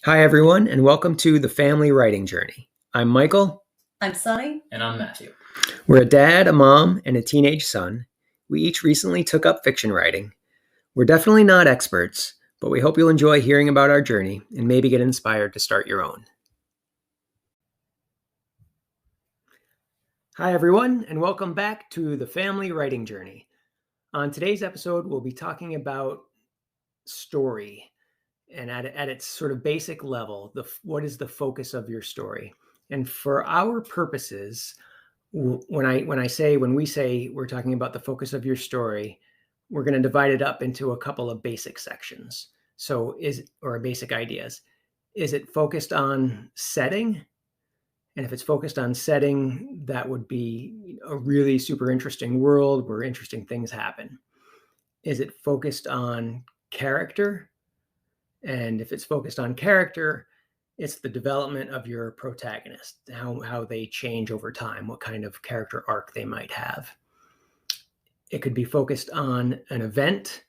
Hi, everyone, and welcome to the Family Writing Journey. I'm Michael. I'm Sunny. And I'm Matthew. We're a dad, a mom, and a teenage son. We each recently took up fiction writing. We're definitely not experts, but we hope you'll enjoy hearing about our journey and maybe get inspired to start your own. Hi, everyone, and welcome back to the Family Writing Journey. On today's episode, we'll be talking about story, and at its sort of basic level, what is the focus of your story? And for our purposes, when we say we're talking about the focus of your story, we're going to divide it up into a couple of basic sections. Or basic ideas. Is it focused on setting? And if it's focused on setting, that would be a really super interesting world where interesting things happen. Is it focused on character? And if it's focused on character, it's the development of your protagonist, how they change over time, what kind of character arc they might have. It could be focused on an event,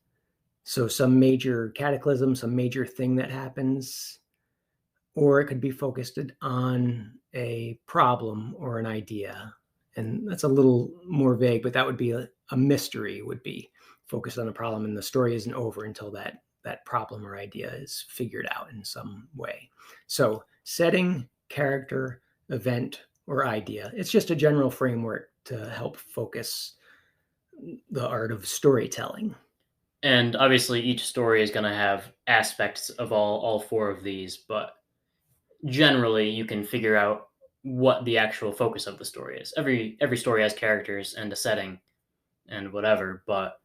so some major cataclysm, some major thing that happens, or it could be focused on a problem or an idea. And that's a little more vague, but that would be a mystery, would be focused on a problem, and the story isn't over until that problem or idea is figured out in some way. So setting, character, event, or idea. It's just a general framework to help focus the art of storytelling. And obviously each story is going to have aspects of all four of these, but generally you can figure out what the actual focus of the story is. Every story has characters and a setting and whatever, but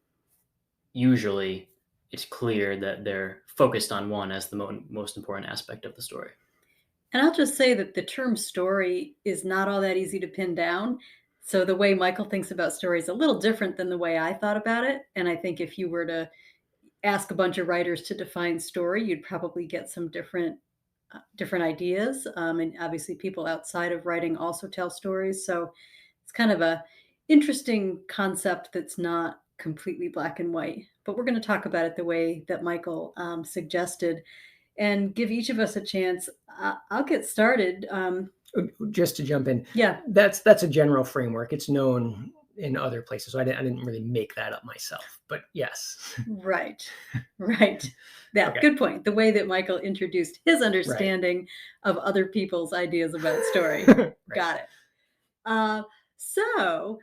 usually it's clear that they're focused on one as the most important aspect of the story. And I'll just say that the term story is not all that easy to pin down. So the way Michael thinks about story is a little different than the way I thought about it. And I think if you were to ask a bunch of writers to define story, you'd probably get some different ideas. And obviously people outside of writing also tell stories. So it's kind of a interesting concept that's not completely black and white. But we're going to talk about it the way that Michael suggested and give each of us a chance. I'll get started. Just to jump in, Yeah, that's a general framework. It's known in other places, so I didn't really make that up myself. But yes, right. Yeah, Okay. Good point. The way that Michael introduced his understanding of other people's ideas about story. Right. Got it. So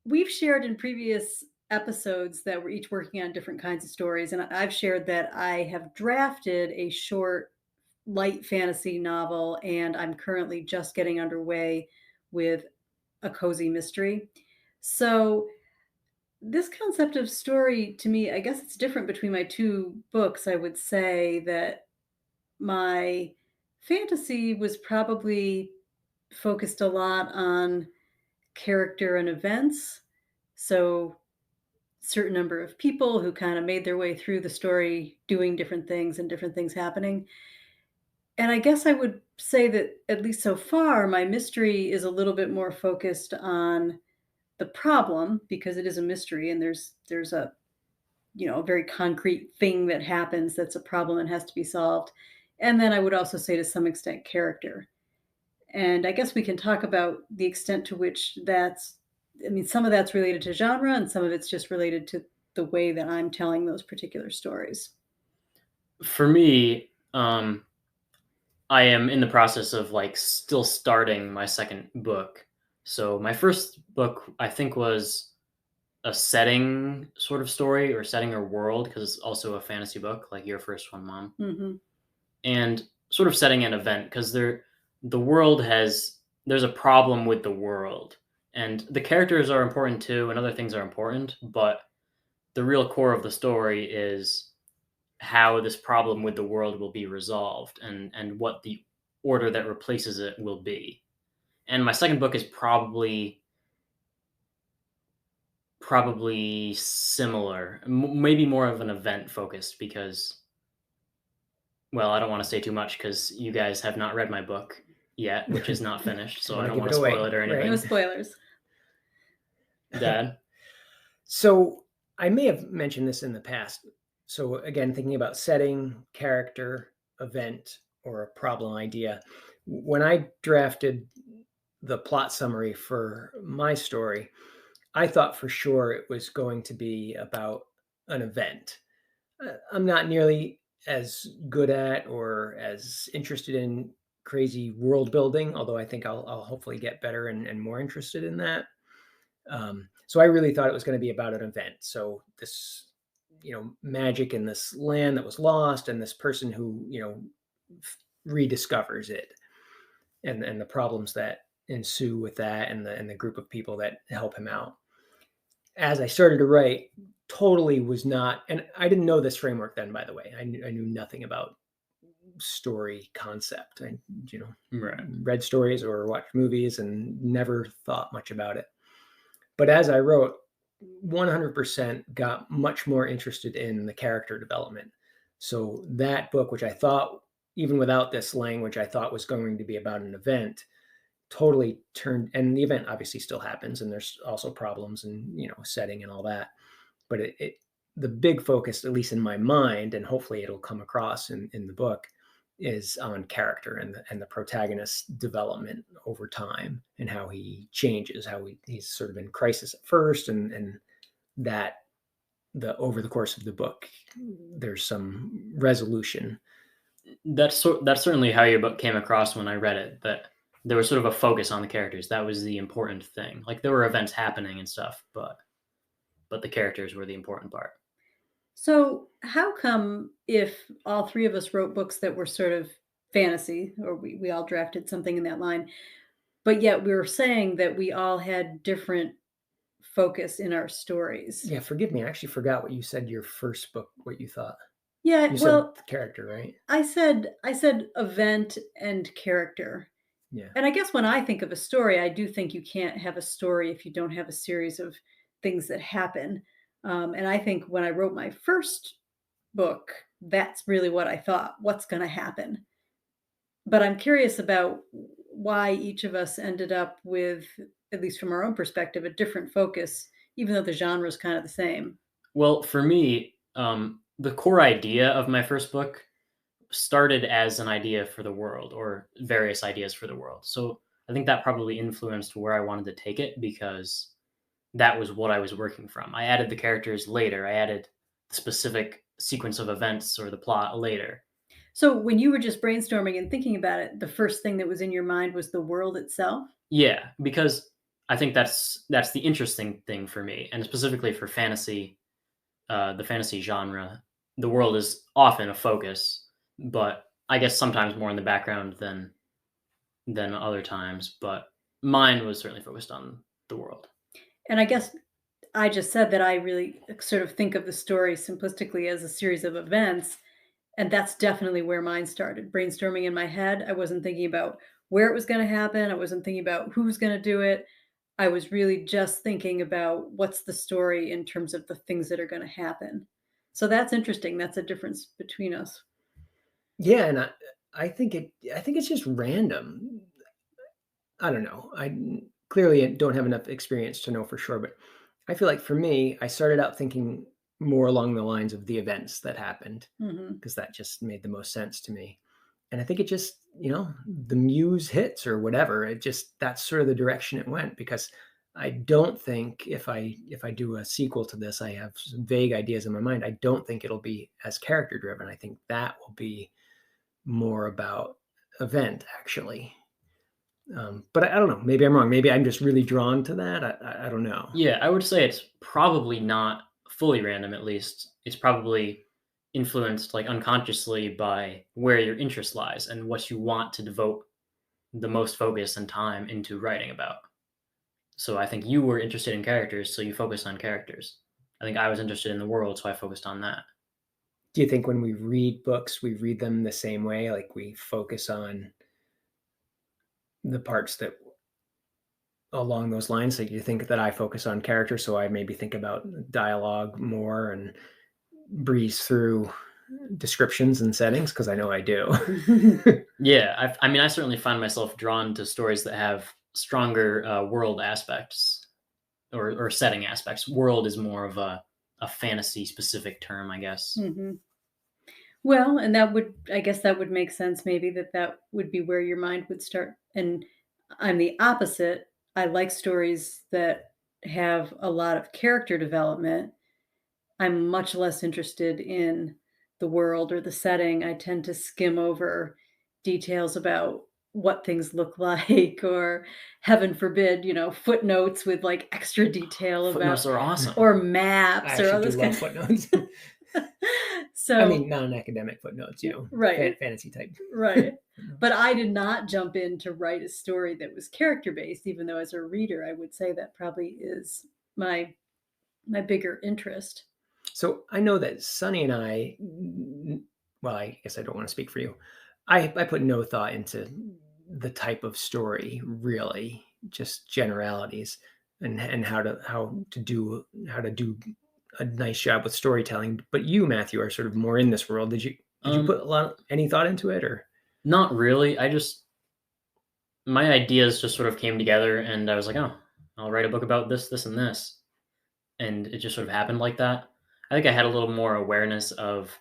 we've shared in previous episodes that we're each working on different kinds of stories, and I've shared that I have drafted a short light fantasy novel, and I'm currently just getting underway with a cozy mystery. So this concept of story, to me, I guess it's different between my two books. I would say that my fantasy was probably focused a lot on character and events. So certain number of people who kind of made their way through the story doing different things and different things happening. And I guess I would say that at least so far, my mystery is a little bit more focused on the problem because it is a mystery and there's a a very concrete thing that happens that's a problem and has to be solved. And then I would also say to some extent character. And I guess we can talk about the extent to which some of that's related to genre and some of it's just related to the way that I'm telling those particular stories. For me, I am in the process of still starting my second book. So my first book, I think, was a setting sort of story or setting or world because it's also a fantasy book, like your first one, Mom. Mm-hmm. And sort of setting an event because there's a problem with the world, and the characters are important too, and other things are important, but the real core of the story is how this problem with the world will be resolved and what the order that replaces it will be. And my second book is probably similar, maybe more of an event focused because, well, I don't want to say too much because you guys have not read my book yet, which is not finished, so I don't want to spoil it or anything. No spoilers. Dad? So I may have mentioned this in the past. So again, thinking about setting, character, event or a problem idea. When I drafted the plot summary for my story, I thought for sure it was going to be about an event. I'm not nearly as good at or as interested in crazy world building, although I think I'll hopefully get better and more interested in that. So I really thought it was going to be about an event. So this, magic in this land that was lost, and this person who, rediscovers it, and the problems that ensue with that, and the group of people that help him out. As I started to write, totally was not, and I didn't know this framework then, by the way. I knew nothing about story concept. I, Right. read stories or watched movies and never thought much about it. But as I wrote, 100% got much more interested in the character development. So that book, which I thought, even without this language, I thought was going to be about an event, totally turned, and the event obviously still happens, and there's also problems and, setting and all that. But the big focus, at least in my mind, and hopefully it'll come across in the book, is on character and the protagonist's development over time, and how he changes, how he's sort of in crisis at first, and that over the course of the book, there's some resolution. That's certainly how your book came across when I read it, that there was sort of a focus on the characters. That was the important thing. Like, there were events happening and stuff, but the characters were the important part. So, how come if all three of us wrote books that were sort of fantasy, or we all drafted something in that line, but yet we were saying that we all had different focus in our stories? Yeah, forgive me. I actually forgot what you said your first book, what you thought. Yeah, You well, said character, right? I said event and character. Yeah. And I guess when I think of a story, I do think you can't have a story if you don't have a series of things that happen. And I think when I wrote my first book, that's really what I thought, what's going to happen. But I'm curious about why each of us ended up with, at least from our own perspective, a different focus, even though the genre is kind of the same. Well, for me, the core idea of my first book started as an idea for the world, or various ideas for the world. So I think that probably influenced where I wanted to take it, because that was what I was working from. I added the characters later. I added the specific sequence of events or the plot later. So when you were just brainstorming and thinking about it, the first thing that was in your mind was the world itself? Yeah, because I think that's the interesting thing for me, and specifically for fantasy, the fantasy genre. The world is often a focus, but I guess sometimes more in the background than other times. But mine was certainly focused on the world. And I guess I just said that I really sort of think of the story simplistically as a series of events. And that's definitely where mine started. Brainstorming in my head. I wasn't thinking about where it was going to happen. I wasn't thinking about who was going to do it. I was really just thinking about what's the story in terms of the things that are going to happen. So that's interesting. That's a difference between us. Yeah, and I think it's just random. I don't know. I clearly don't have enough experience to know for sure, but I feel like for me, I started out thinking more along the lines of the events that happened, Hmm. because that just made the most sense to me. And I think it just, the muse hits or whatever. That's sort of the direction it went, because I don't think if I do a sequel to this, I have some vague ideas in my mind. I don't think it'll be as character driven. I think that will be more about event, actually. But I don't know. Maybe I'm wrong. Maybe I'm just really drawn to that. I don't know. Yeah, I would say it's probably not fully random, at least. It's probably influenced, like, unconsciously by where your interest lies and what you want to devote the most focus and time into writing about. So I think you were interested in characters, so you focused on characters. I think I was interested in the world, so I focused on that. Do you think when we read books, we read them the same way? Like we focus on the parts that along those lines? Like you think that I focus on character, so I maybe think about dialogue more and breeze through descriptions and settings, because I know I do. Yeah, I mean, I certainly find myself drawn to stories that have stronger world aspects, or setting aspects. World is more of a fantasy specific term, I guess. Hmm. Well, and I guess that would make sense maybe that would be where your mind would start. And I'm the opposite. I like stories that have a lot of character development. I'm much less interested in the world or the setting. I tend to skim over details about what things look like, or heaven forbid, footnotes with like extra detail about, Footnotes are awesome. or I maps or actually all do this love kind footnotes. of. I So mean, non-academic footnotes, right, fantasy type. right. footnotes. But I did not jump in to write a story that was character based, even though as a reader, I would say that probably is my bigger interest. So I know that Sunny and well, I guess I don't want to speak for you. I put no thought into the type of story, really, just generalities, and how to do a nice job with storytelling. But you, Matthew, are sort of more in this world. Did you put any thought into it, or? Not really. My ideas just sort of came together, and I was like, oh, I'll write a book about this, this, and this. And it just sort of happened like that. I think I had a little more awareness of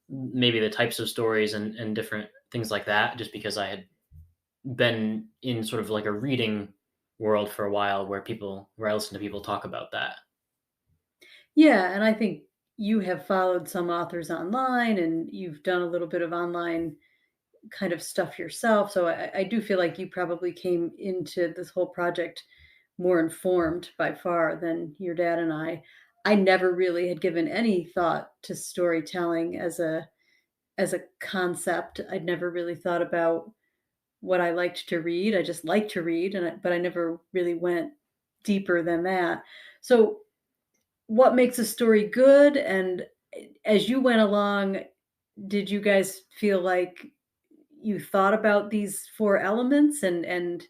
maybe the types of stories and different things like that, just because I had been in sort of like a reading world for a while where I listen to people talk about that. Yeah, and I think you have followed some authors online and you've done a little bit of online kind of stuff yourself. So I do feel like you probably came into this whole project more informed by far than your dad and I. I never really had given any thought to storytelling as a concept. I'd never really thought about what I liked to read. I just liked to read, but I never really went deeper than that. So, what makes a story good? And as you went along, did you guys feel like you thought about these four elements? And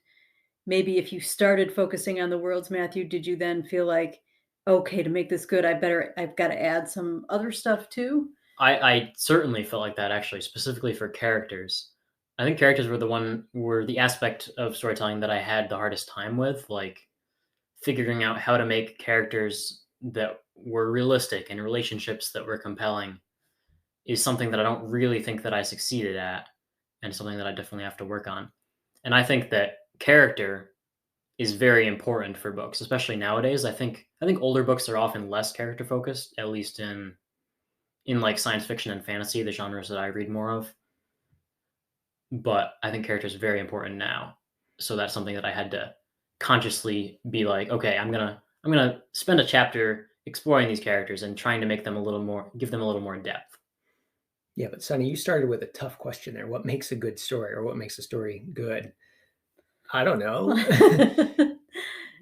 maybe if you started focusing on the worlds, Matthew, did you then feel like, okay, to make this good, I've got to add some other stuff too? I certainly felt like that, actually, specifically for characters. I think characters were the aspect of storytelling that I had the hardest time with, like figuring out how to make characters that were realistic and relationships that were compelling is something that I don't really think that I succeeded at, and something that I definitely have to work on. And I think that character is very important for books, especially nowadays. I think older books are often less character focused, at least in like science fiction and fantasy, the genres that I read more of. But I think character is very important now. So that's something that I had to consciously be like, okay, I'm gonna spend a chapter exploring these characters and trying to make them give them a little more depth. Yeah, but Sonny, you started with a tough question there. What makes a good story, or what makes a story good? I don't know.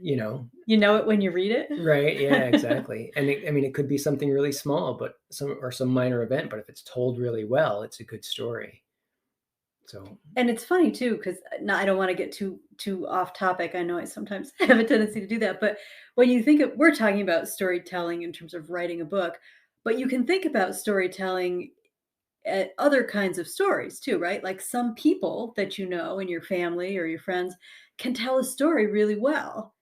You know, You know it when you read it? right? Yeah, exactly. And I mean, it could be something really small, but some minor event. But if it's told really well, it's a good story. So And it's funny too, because I don't want to get too off topic. I know I sometimes have a tendency to do that, but when you think of, we're talking about storytelling in terms of writing a book, but you can think about storytelling at other kinds of stories too, right? Like some people that you know in your family or your friends can tell a story really well,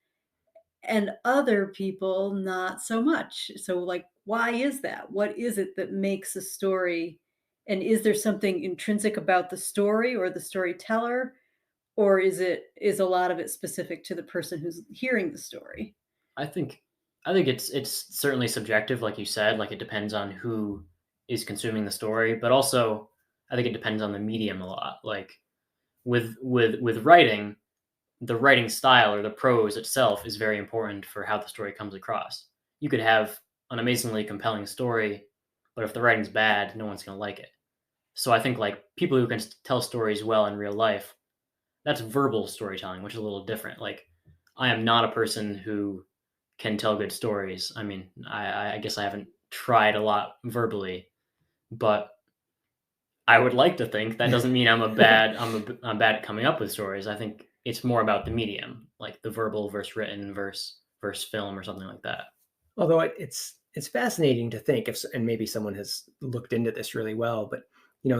and other people not so much. So, like, why is that? What is it that makes a story? And is there something intrinsic about the story or the storyteller? Or is a lot of it specific to the person who's hearing the story? I think I think it's certainly subjective, like you said. Like it depends on who is consuming the story, but also I think it depends on the medium a lot. Like with writing, the writing style or the prose itself is very important for how the story comes across. You could have an amazingly compelling story, but if the writing's bad, no one's going to like it. So I think like people who can tell stories well in real life, that's verbal storytelling, which is a little different. Like I am not a person who can tell good stories. I mean, I guess I haven't tried a lot verbally, but I would like to think that doesn't mean I'm bad at coming up with stories. I think it's more about the medium, like the verbal versus written versus film or something like that. although it's fascinating to think if, and maybe someone has looked into this really well, but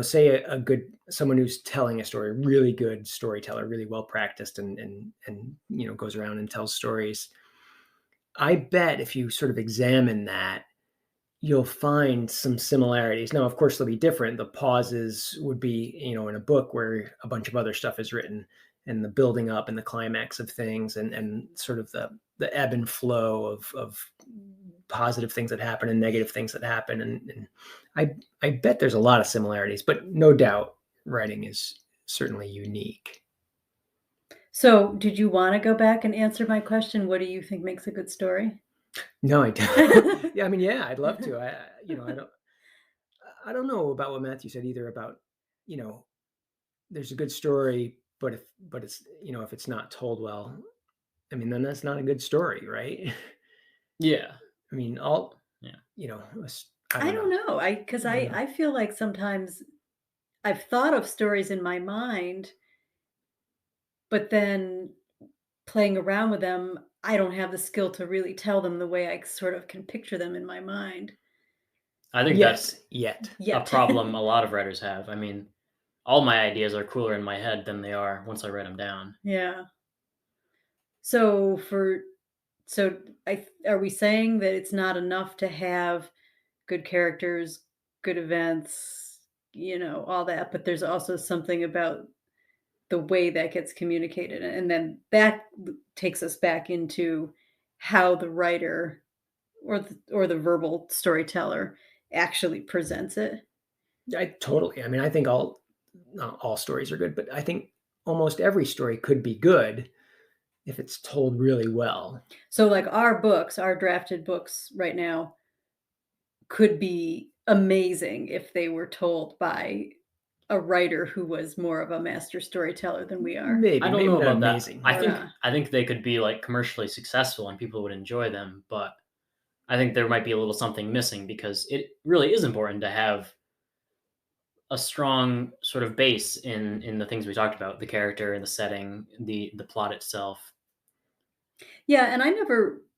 say a good someone who's telling a story, really good storyteller, really well practiced, and goes around and tells stories. I bet if you sort of examine that, you'll find some similarities. Now, of course, they'll be different. The pauses would be, in a book where a bunch of other stuff is written, and the building up and the climax of things, and sort of the ebb and flow of positive things that happen and negative things that happen. And I bet there's a lot of similarities, but no doubt writing is certainly unique. So, did you want to go back and answer my question? What do you think makes a good story? No, I don't. Yeah, I mean, yeah, I'd love to. I don't know about what Matthew said either about, you know, there's a good story, but it's, if it's not told well, I mean, then that's not a good story, right? Yeah. I mean, Yeah. I don't know. Because I feel like sometimes I've thought of stories in my mind, but then playing around with them, I don't have the skill to really tell them the way I sort of can picture them in my mind I think that's Yet. a yet. problem a lot of writers have. I mean, all my ideas are cooler in my head than they are once I write them down. Yeah. So are we saying that it's not enough to have good characters, good events, all that, but there's also something about the way that gets communicated, and then that takes us back into how the writer or the verbal storyteller actually presents it. I mean, I think not all stories are good, but I think almost every story could be good if it's told really well. So like our drafted books right now could be amazing if they were told by a writer who was more of a master storyteller than we are. Maybe, I don't maybe know not about that. amazing. I think they could be like commercially successful and people would enjoy them, but I think there might be a little something missing because it really is important to have a strong sort of base in the things we talked about, the character and the setting, the plot itself. Yeah, and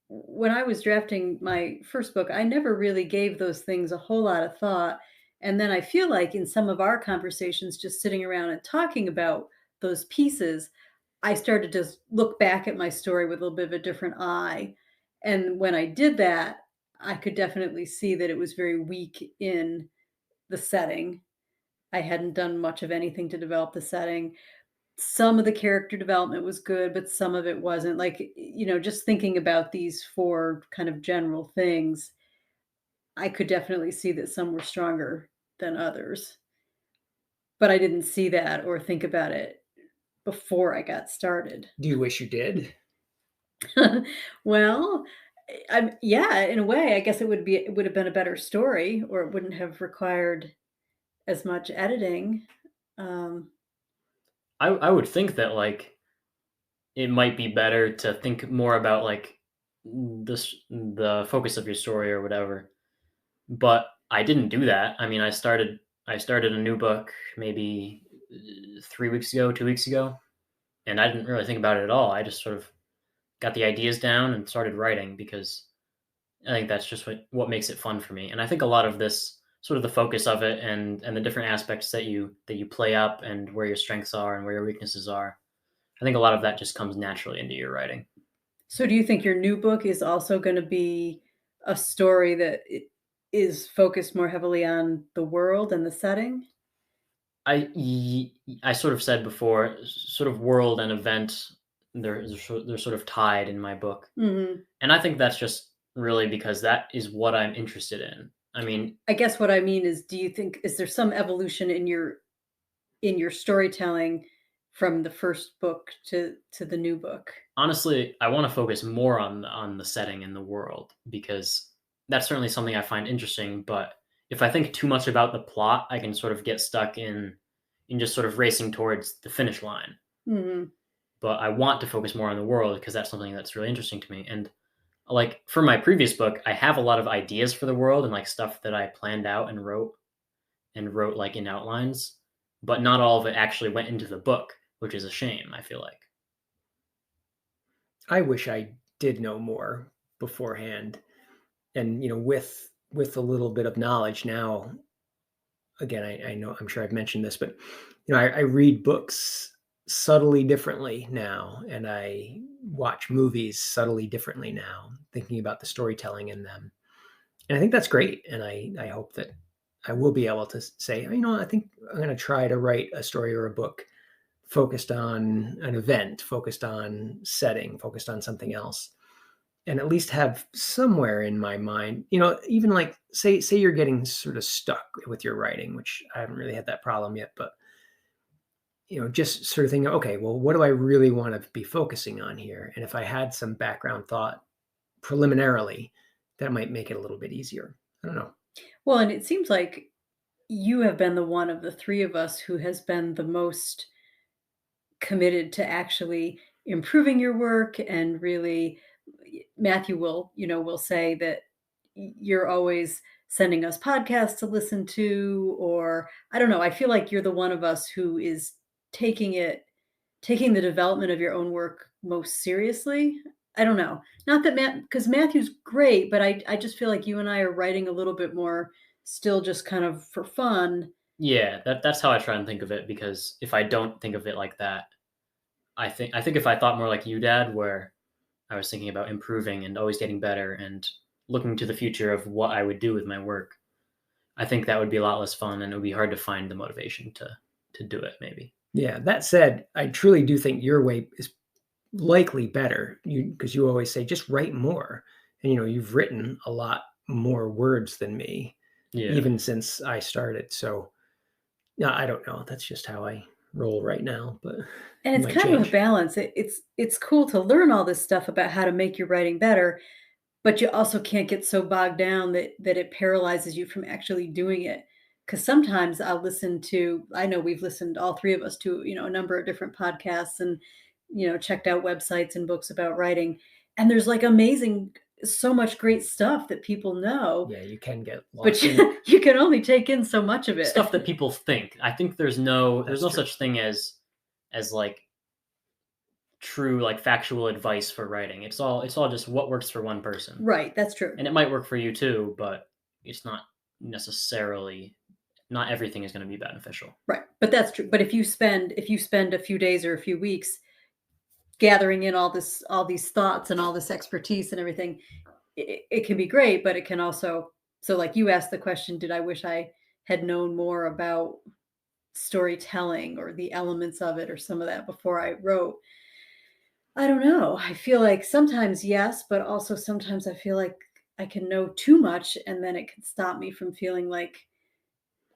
when I was drafting my first book, I never really gave those things a whole lot of thought. And then I feel like in some of our conversations, just sitting around and talking about those pieces, I started to look back at my story with a little bit of a different eye. And when I did that, I could definitely see that it was very weak in the setting. I hadn't done much of anything to develop the setting. Some of the character development was good, but some of it wasn't. Like, just thinking about these four kind of general things, I could definitely see that some were stronger than others. But I didn't see that or think about it before I got started. Do you wish you did? Well, yeah, in a way, I guess it would have been a better story, or it wouldn't have required as much editing. Um, I would think that like it might be better to think more about like the focus of your story or whatever. But I didn't do that. I mean, I started a new book maybe 3 weeks ago, 2 weeks ago, and I didn't really think about it at all. I just sort of got the ideas down and started writing because I think that's just what makes it fun for me. And I think a lot of this sort of the focus of it and the different aspects that you play up and where your strengths are and where your weaknesses are. I think a lot of that just comes naturally into your writing. so do you think your new book is also going to be a story that is focused more heavily on the world and the setting? I sort of said before, sort of world and event, they're sort of tied in my book, Hmm. and I think that's just really because that is what I'm interested in. I mean, I guess what I mean is, do you think is there some evolution in your storytelling from the first book to the new book? honestly, I want to focus more on the setting and the world because that's certainly something I find interesting. But if I think too much about the plot, I can sort of get stuck in just sort of racing towards the finish line. Hmm. But I want to focus more on the world because that's something that's really interesting to me. And like for my previous book, I have a lot of ideas for the world and like stuff that I planned out and wrote like in outlines, but not all of it actually went into the book, which is a shame, I feel like. I wish I did know more beforehand. And, with a little bit of knowledge now, again, I know, I'm sure I've mentioned this, but, I read books subtly differently now, and I watch movies subtly differently now, thinking about the storytelling in them. And I think that's great. And I hope that I will be able to say, I think I'm going to try to write a story or a book focused on an event, focused on setting, focused on something else, and at least have somewhere in my mind, even like say you're getting sort of stuck with your writing, which I haven't really had that problem yet, but just sort of thinking, okay, well, what do I really want to be focusing on here? And if I had some background thought preliminarily, that might make it a little bit easier. I don't know. Well, and it seems like you have been the one of the three of us who has been the most committed to actually improving your work, and really Matthew will say that you're always sending us podcasts to listen to, or I don't know, I feel like you're the one of us who is taking the development of your own work most seriously. I don't know. Not that because Matthew's great, but I just feel like you and I are writing a little bit more still just kind of for fun. Yeah, that's how I try and think of it, because if I don't think of it like that, I think if I thought more like you, Dad, where I was thinking about improving and always getting better and looking to the future of what I would do with my work, I think that would be a lot less fun, and it would be hard to find the motivation to do it, maybe. Yeah, that said, I truly do think your way is likely better, because you always say just write more, and you've written a lot more words than me, even since I started. So yeah, I don't know, that's just how I roll right now, but and it's kind of a balance. It's cool to learn all this stuff about how to make your writing better, but you also can't get so bogged down that it paralyzes you from actually doing it. Because sometimes I'll I know we've listened, all three of us, to a number of different podcasts, and checked out websites and books about writing, and there's like so much great stuff that people know. Yeah, you can get lost, but you can only take in so much of it. Stuff that people think. I think there's no such thing as like true, like, factual advice for writing. It's all just what works for one person. Right, that's true. And it might work for you too, but it's not necessarily, not everything is going to be beneficial. Right, but that's true. But if you spend a few days or a few weeks gathering in all these thoughts and all this expertise and everything, it can be great, but it can also, so like you asked the question, did I wish I had known more about storytelling or the elements of it or some of that before I wrote? I don't know. I feel like sometimes yes, but also sometimes I feel like I can know too much, and then it can stop me from feeling like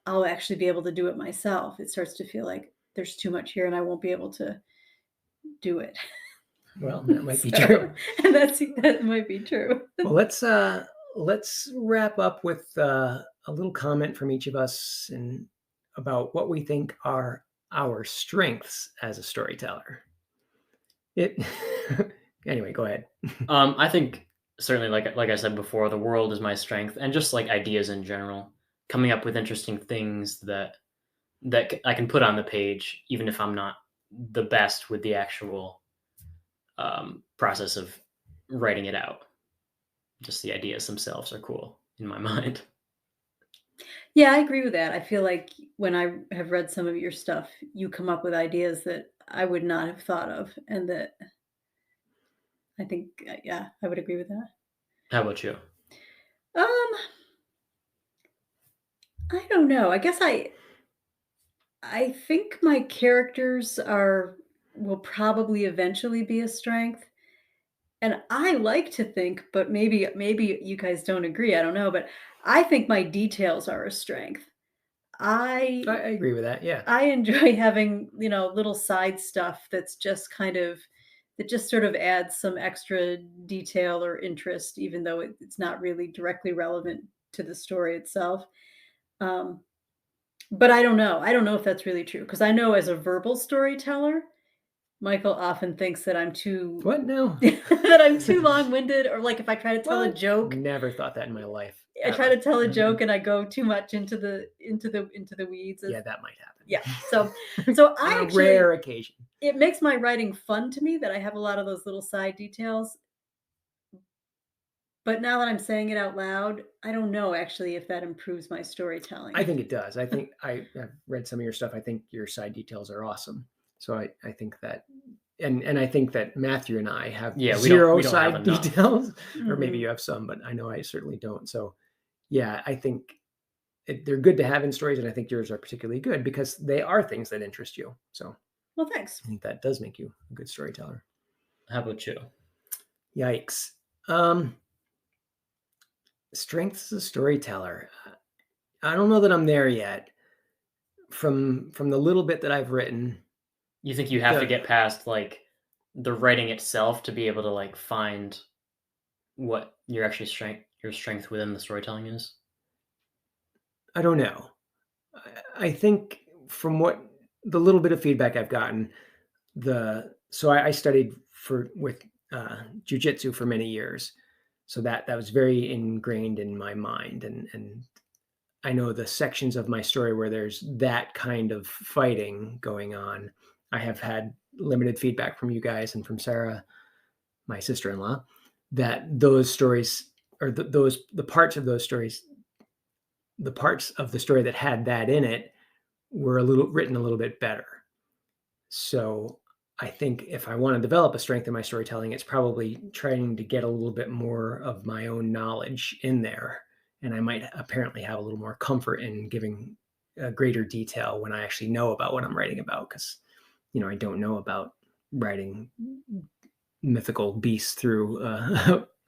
I'll actually be able to do it myself. It starts to feel like there's too much here and I won't be able to do it. Well, that might be true. And that might be true. Well, let's wrap up with a little comment from each of us and about what we think are our strengths as a storyteller. Anyway, go ahead. I think certainly, like I said before, the world is my strength, and just like ideas in general, coming up with interesting things that I can put on the page, even if I'm not the best with the actual process of writing it out. Just the ideas themselves are cool in my mind. Yeah, I agree with that. I feel like when I have read some of your stuff, you come up with ideas that I would not have thought of, and that I think, yeah, I would agree with that. How about you? I don't know. I guess I think my characters will probably eventually be a strength. And I like to think, but maybe you guys don't agree, I don't know, but I think my details are a strength. I agree with that. Yeah. I enjoy having, little side stuff that's just that just sort of adds some extra detail or interest, even though it's not really directly relevant to the story itself. But I don't know. I don't know if that's really true, because I know as a verbal storyteller, Michael often thinks that I'm too What now? that I'm too long-winded, or like if I try to tell a What? joke. Never thought that in my life. I try to tell a joke and I go too much into the weeds. Yeah, that might happen. Yeah. So I On a actually, rare occasion. it makes my writing fun to me that I have a lot of those little side details. But now that I'm saying it out loud, I don't know actually if that improves my storytelling. I think it does. I think I've read some of your stuff. I think your side details are awesome. So I think that, and I think that Matthew and I have we zero don't side have enough. details, or maybe Mhm. you have some, but I know I certainly don't. So yeah, I think they're good to have in stories, and I think yours are particularly good because they are things that interest you. So Well, thanks. I think that does make you a good storyteller. How about you? Yikes. Strengths as a storyteller. I don't know that I'm there yet. From the little bit that I've written, You think you have to The- get past like the writing itself to be able to like find what your strength within the storytelling is? I don't know. I think from what the little bit of feedback I've gotten, so I studied with jujitsu for many years, so that was very ingrained in my mind, and I know the sections of my story where there's that kind of fighting going on. I have had limited feedback from you guys and from Sarah, my sister-in-law, that those stories or the parts of those stories, the parts of the story that had that in it were written a little bit better. So I think if I want to develop a strength in my storytelling, it's probably trying to get a little bit more of my own knowledge in there. And I might apparently have a little more comfort in giving greater detail when I actually know about what I'm writing about. Because, I don't know about writing mythical beasts through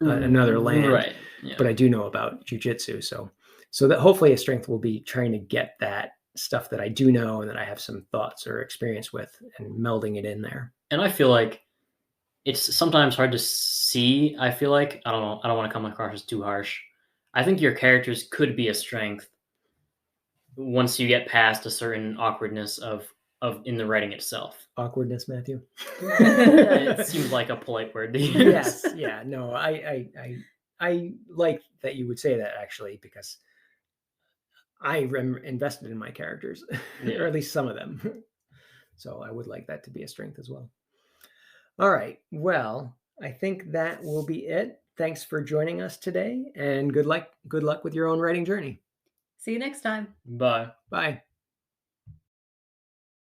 another land, Right. Yeah. but I do know about jujitsu. So that hopefully a strength will be trying to get that stuff that I do know and that I have some thoughts or experience with and melding it in there. And I feel like it's sometimes hard to see. I feel like I don't know. I don't want to come across as too harsh. I think your characters could be a strength once you get past a certain awkwardness of in the writing itself. Awkwardness, Matthew. It seems like a polite word to use. Yes, yeah, no, I like that you would say that actually because I invested in my characters, Yeah. or at least some of them. So I would like that to be a strength as well. All right, well, I think that will be it. Thanks for joining us today, and good luck with your own writing journey. See you next time. Bye. Bye.